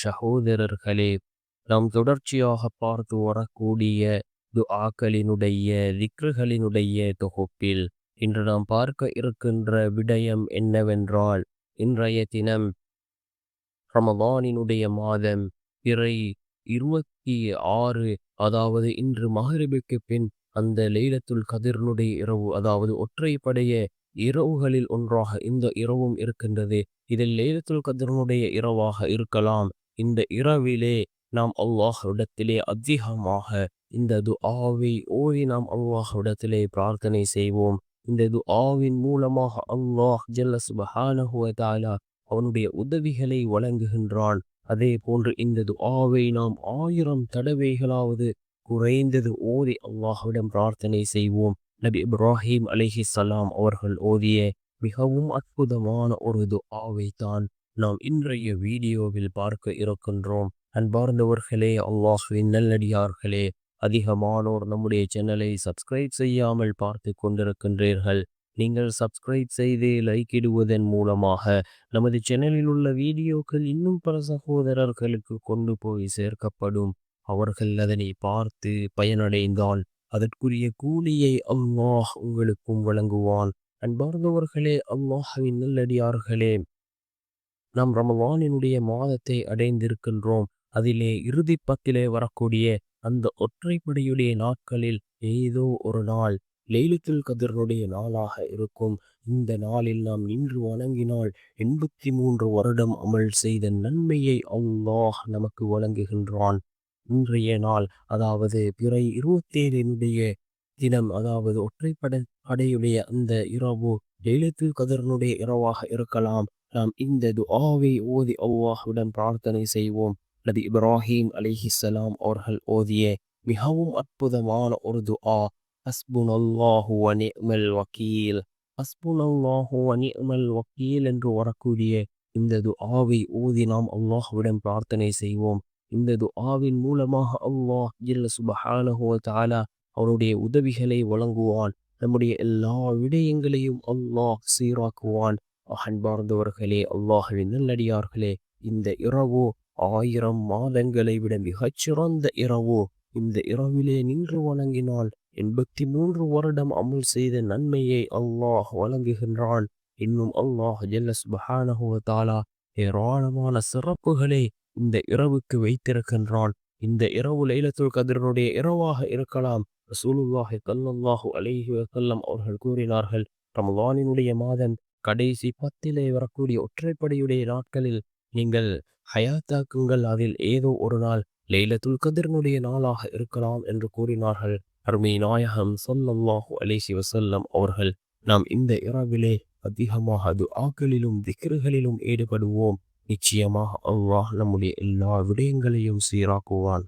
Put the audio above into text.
சகோதரர்களே, நாம் தொடர்ச்சியாக பார்த்து வரக்கூடிய துஆக்களினுடைய திக்ருகளினுடைய தொகுப்பில் இன்று நாம் பார்க்க இருக்கின்ற விடயம் என்னவென்றால், இன்றைய தினம் ரமதானினுடைய மாதம் பிறை 26, அதாவது இன்று மஹ்ரிபுக்கு பின் அந்த லைலத்துல் கதிர்னுடைய இரவு, அதாவது ஒற்றைப்படைய இரவுகளில் ஒன்றாக இந்த இரவும் இருக்கின்றது. இதில் லைலத்துல் கதிர்னுடைய இரவாக இருக்கலாம். இந்த இரவிலே நாம் அல்லாஹ்விடத்திலே அதிகமாக இந்த துஆவை ஓதி நாம் அல்லாஹ்விடத்திலே பிரார்த்தனை செய்வோம். இந்த துஆவின் மூலமாக அல்லாஹ் ஜல்ல சுப்ஹானஹு வ தஆலா அவனுடைய உதவிகளை வழங்குகின்றான். அதே போன்று இந்த துஆவை நாம் 1000 தடவைகளாவது குறைந்தது ஓதி அல்லாஹ்விடம் பிரார்த்தனை செய்வோம். நபி இப்ராஹிம் அலைஹிஸ்ஸலாம் அவர்கள் ஓதிய மிகவும் அற்புதமான ஒரு துஆவை தான் நாம் இன்றைய வீடியோவில் பார்க்க இருக்கின்றோம். அன்பார்ந்தவர்களே, அல்லாஹ்வின் நல்லடியார்களே, அதிகமானோர் நம்முடைய சேனலை சப்ஸ்கிரைப் செய்யாமல் பார்த்து கொண்டிருக்கின்றீர்கள். நீங்கள் சப்ஸ்கிரைப் செய்து லைக் இடுவதன் மூலமாக நமது சேனலில் உள்ள வீடியோக்கள் இன்னும் பல சகோதரர்களுக்கு கொண்டு போய் சேர்க்கப்படும். அவர்கள் அதனை பார்த்து பயனடைந்தால் அதற்குரிய கூலியை அல்லாஹ் உங்களுக்கும் வழங்குவான். அன்பார்ந்தவர்களே, அல்லாஹ்வின் நல்லடியார்களே, நாம் ரமலானினுடைய மாதத்தை அடைந்திருக்கின்றோம். அதிலே இறுதி பத்திலே வரக்கூடிய அந்த ஒற்றைப்படையுடைய நாட்களில் ஏதோ ஒரு நாள் லைலத்துல் கதிர்னுடைய நாளாக இருக்கும். இந்த நாளில் நாம் நின்று வணங்கினால் 83 வருடம் அமல் செய்த நன்மையை அல்லாஹ் நமக்கு வழங்குகின்றான். இன்றைய நாள், அதாவது பிறை 27னுடைய தினம், அதாவது ஒற்றைப்படையுடைய அந்த இரவு லைலத்துல் கதிர்னுடைய இரவாக இருக்கலாம். நாம் இந்த துஆவை ஓதி அல்லாஹ்விடம் பிரார்த்தனை செய்வோம். நபி இப்ராஹிம் அலைஹிஸ்ஸலாம் அவர்கள் ஓதிய மிகவும் அற்புதமான ஒரு துஆ, ஹஸ்புனல்லாஹு வ நிஅமல் வக்கீல், ஹஸ்புனல்லாஹு வ நிஅமல் வக்கீல் என்று வரக்கூடிய இந்த துஆவை ஓதி நாம் அல்லாஹ்விடம் பிரார்த்தனை செய்வோம். இந்த துஆவின் மூலமாக அல்லாஹ் ஜல்ல சுப்ஹானஹு வ தஆலா அவனுடைய உதவிகளை வழங்குவான். நம்முடைய எல்லா விடயங்களையும் அல்லாஹ் சீராக்குவான். அன்பார்ந்தவர்களே, அல்லாஹ்வின் நல்லடியார்களே, இந்த இரவு 1000 மாதங்களை விட மிகச்சிறந்த இரவு. இந்த இரவிலே நின்று வணங்கினால் 83 வருடம் அமல் செய்த நன்மையை அல்லாஹ் வழங்குகின்றான். இன்னும் அல்லாஹ் ஜல்ல சுப்ஹானஹு வ தஆலா ஏராளமான சிறப்புகளை இந்த இரவுக்கு வைத்திருக்கின்றான். இந்த இரவு லைலத்துல் கத்ருடைய இரவாக இருக்கலாம். ரசூலுல்லாஹி ஸல்லல்லாஹு அலைஹி வஸல்லம் அவர்கள் கூறினார்கள், ரமலானினுடைய மாதம் கடைசி 10லே வரக்கூடிய ஒற்றைப்படையுடைய நாட்களில் நீங்கள் ஹயாத்தாக்குங்கள். அதில் ஏதோ ஒரு நாள் லைலத்துல் கத்ருடைய நாளாக இருக்கலாம் என்று கூறினார்கள். அருமை நாயகம் ஸல்லல்லாஹு அலைஹி வஸல்லம் அவர்கள், நாம் இந்த இரவிலே அதிகமாக துஆக்களிலும் திக்ருகளிலும் ஈடுபடுவோம். நிச்சயமாக அல்லாஹ் நம்முடைய எல்லா விடயங்களையும் சீராக்குவான்.